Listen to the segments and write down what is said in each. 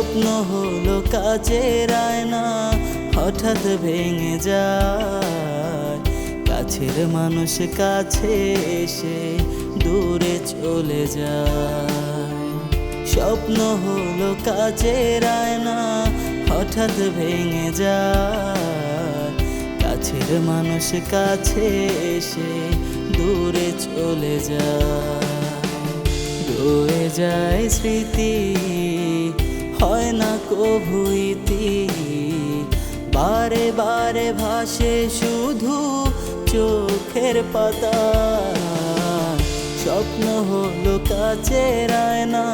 স্বপ্ন হলো কাচের আয়না, হঠাৎ ভেঙে যায়। কাছের মানুষ কাছে এসে দূরে চলে যায়। স্বপ্ন হলো কাচের আয়না, হঠাৎ ভেঙে যায়। কাছের মানুষ কাছে এসে দূরে চলে যায়। রয়ে যায় স্মৃতি, হয় না কভু ইতি। বারে বারে ভাসে শুধু চোখের পাতা। স্বপ্ন হলো কাচের আয়না,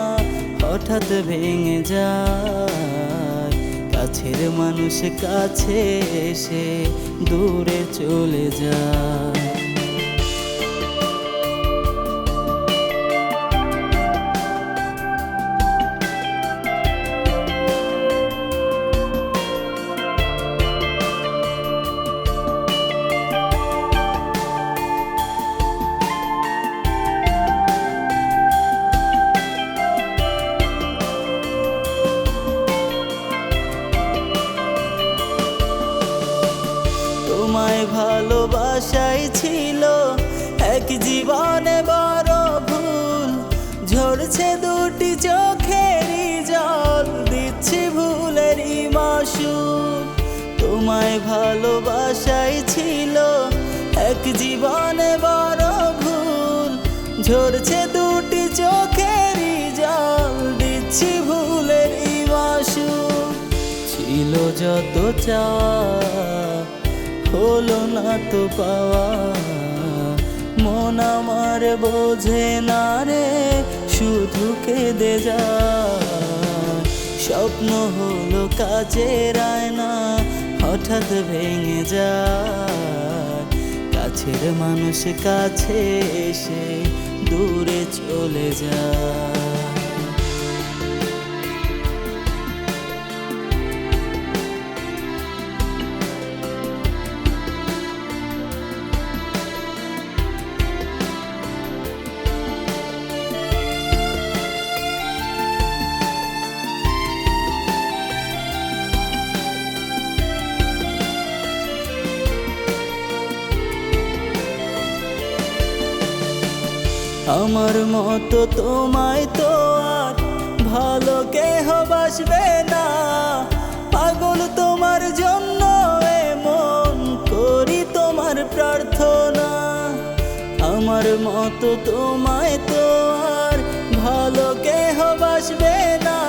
হঠাৎ ভেঙে যায়। কাছের মানুষ কাছে এসে দূরে চলে যায়। তোমায় ভালোবাসাই ছিল এক জীবনে বড় ভুল। ঝরছে দুটি চোখেরই জল, দিচ্ছি ভুলেরই মাসুল। তোমায় ভালোবাসাই ছিল এক জীবনে বড় ভুল। ঝরছে দুটি চোখেরই জল, দিচ্ছি ভুলেরই মাসুল। ছিল যত চাওয়া, হলো না তো পাওয়া। মন আমার বোঝে না রে, শুধু কেঁদে যায়। স্বপ্ন হলো কাচের আয়না, হঠাৎ ভেঙে যায়। কাছের মানুষ কাছে এসে দূরে চলে যায়। আমার মতো তোমায় তো আর ভালো কেহ বাসবে না। পাগল তোমার জন্য এমন করি তোমার প্রার্থনা। আমার মতো তোমায় তো আর ভালো কেহ বাসবে না।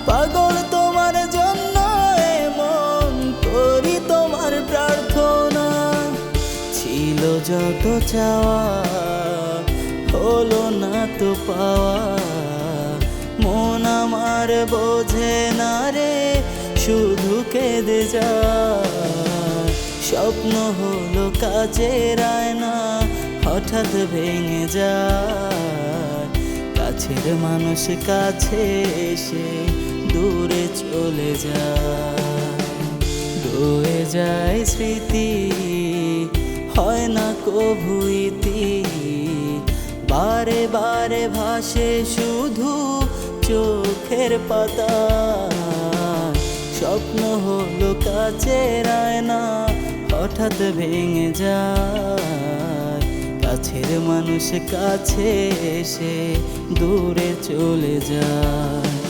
পাগল তোমার জন্য এমন করি তোমার প্রার্থনা। ছিল যত চাওয়া, হলো না তো পাওয়া। মন আমার বোঝে না রে, শুধু কেঁদে যায়। স্বপ্ন হলো কাচের আয়না, হঠাৎ ভেঙে যায়। কাছের মানুষ কাছে এসে দূরে চলে যায়। রয়ে যায় স্মৃতি, হয় না কভু ইতি। বারে বারে ভাসে শুধু চোখের পাতা। স্বপ্ন হলো কাচের আয়না, হঠাৎ ভেঙে যায়। কাছের মানুষ কাছে এসে দূরে চলে যায়।